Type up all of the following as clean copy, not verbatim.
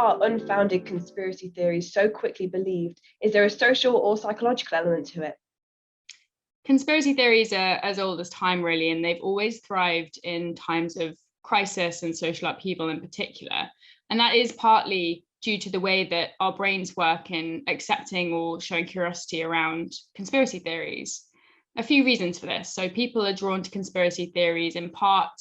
are unfounded conspiracy theories so quickly believed? Is there a social or psychological element to it? Conspiracy theories are as old as time, really, and they've always thrived in times of crisis and social upheaval in particular. And that is partly due to the way that our brains work in accepting or showing curiosity around conspiracy theories. A few reasons for this. So people are drawn to conspiracy theories in part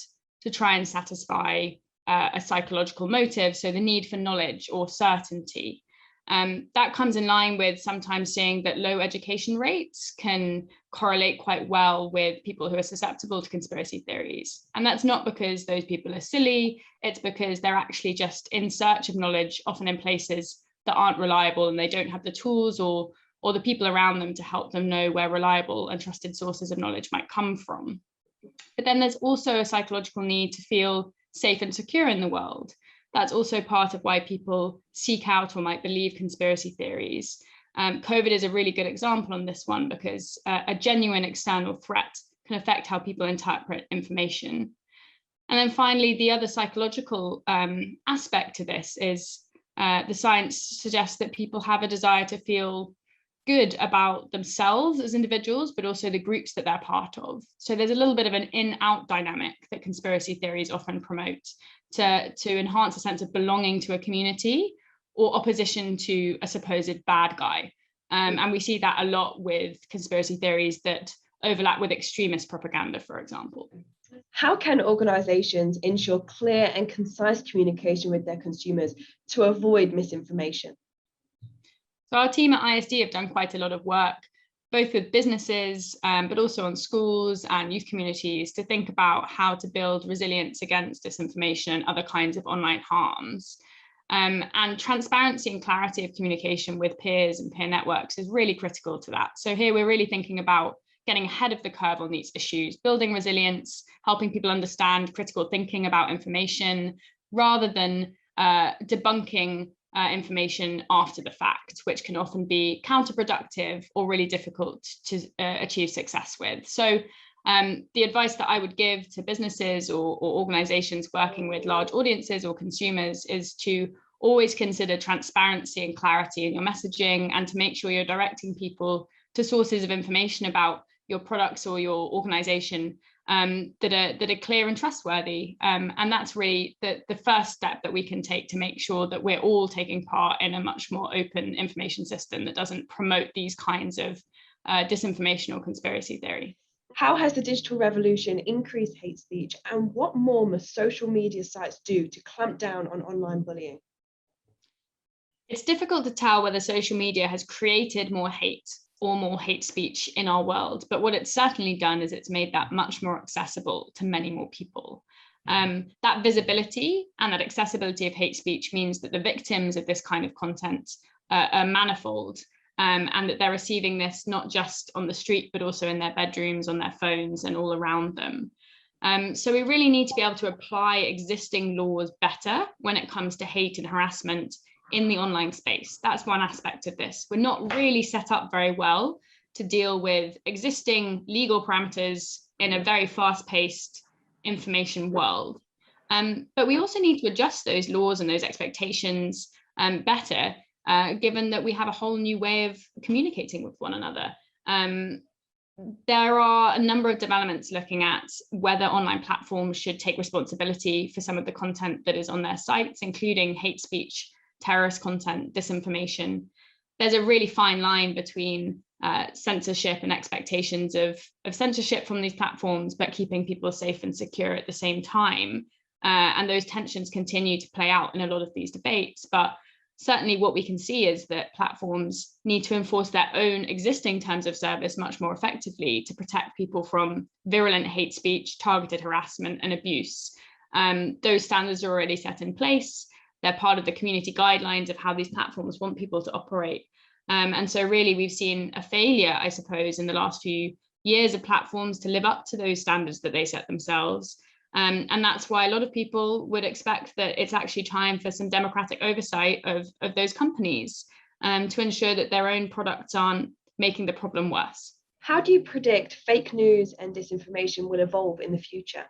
to try and satisfy a psychological motive, so the need for knowledge or certainty. That comes in line with sometimes seeing that low education rates can correlate quite well with people who are susceptible to conspiracy theories. And that's not because those people are silly, it's because they're actually just in search of knowledge, often in places that aren't reliable, and they don't have the tools or the people around them to help them know where reliable and trusted sources of knowledge might come from. But then there's also a psychological need to feel safe and secure in the world. That's also part of why people seek out or might believe conspiracy theories. COVID is a really good example on this one because a genuine external threat can affect how people interpret information. And then finally, the other psychological aspect to this is the science suggests that people have a desire to feel good about themselves as individuals, but also the groups that they're part of. So there's a little bit of an in-out dynamic that conspiracy theories often promote to enhance a sense of belonging to a community or opposition to a supposed bad guy. And we see that a lot with conspiracy theories that overlap with extremist propaganda, for example. How can organizations ensure clear and concise communication with their consumers to avoid misinformation? So our team at ISD have done quite a lot of work, both with businesses, but also on schools and youth communities to think about how to build resilience against disinformation and other kinds of online harms. And transparency and clarity of communication with peers and peer networks is really critical to that. So here we're really thinking about getting ahead of the curve on these issues, building resilience, helping people understand critical thinking about information, rather than debunking information after the fact, which can often be counterproductive or really difficult to achieve success with. So the advice that I would give to businesses or organizations working with large audiences or consumers is to always consider transparency and clarity in your messaging, and to make sure you're directing people to sources of information about your products or your organization that are clear and trustworthy. And that's really the first step that we can take to make sure that we're all taking part in a much more open information system that doesn't promote these kinds of disinformation or conspiracy theory. How has the digital revolution increased hate speech, and what more must social media sites do to clamp down on online bullying? It's difficult to tell whether social media has created more hate or more hate speech in our world, but what it's certainly done is it's made that much more accessible to many more people. That visibility and that accessibility of hate speech means that the victims of this kind of content are manifold, and that they're receiving this not just on the street, but also in their bedrooms, on their phones, and all around them. So we really need to be able to apply existing laws better when it comes to hate and harassment in the online space. That's one aspect of this. We're not really set up very well to deal with existing legal parameters in a very fast-paced information world. But we also need to adjust those laws and those expectations better, given that we have a whole new way of communicating with one another. There are a number of developments looking at whether online platforms should take responsibility for some of the content that is on their sites, including hate speech, terrorist content, disinformation. There's a really fine line between censorship and expectations of censorship from these platforms, but keeping people safe and secure at the same time. And those tensions continue to play out in a lot of these debates. But certainly what we can see is that platforms need to enforce their own existing terms of service much more effectively to protect people from virulent hate speech, targeted harassment, and abuse. Those standards are already set in place. They're part of the community guidelines of how these platforms want people to operate. And so really we've seen a failure, I suppose, in the last few years of platforms to live up to those standards that they set themselves. And that's why a lot of people would expect that it's actually time for some democratic oversight of those companies to ensure that their own products aren't making the problem worse. How do you predict fake news and disinformation will evolve in the future?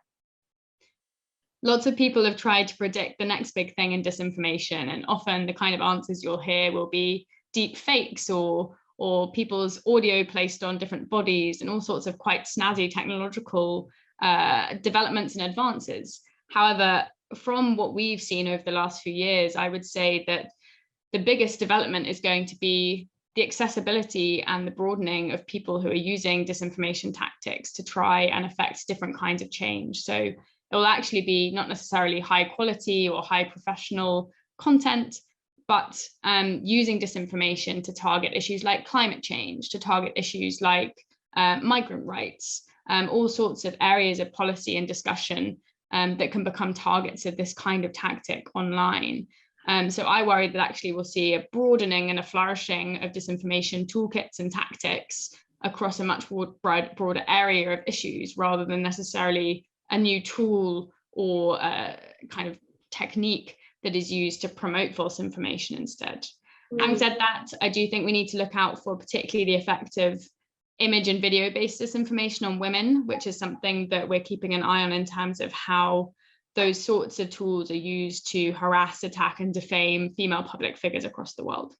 Lots of people have tried to predict the next big thing in disinformation, and often the kind of answers you'll hear will be deep fakes or people's audio placed on different bodies and all sorts of quite snazzy technological developments and advances. However, from what we've seen over the last few years, I would say that the biggest development is going to be the accessibility and the broadening of people who are using disinformation tactics to try and affect different kinds of change. So it will actually be not necessarily high quality or high professional content, but using disinformation to target issues like climate change, to target issues like migrant rights, all sorts of areas of policy and discussion that can become targets of this kind of tactic online. So I worry that actually we'll see a broadening and a flourishing of disinformation toolkits and tactics across a much broader area of issues, rather than necessarily a new tool or kind of technique that is used to promote false information instead. Having said that, I do think we need to look out for particularly the effect of image and video-based disinformation on women, which is something that we're keeping an eye on in terms of how those sorts of tools are used to harass, attack, and defame female public figures across the world.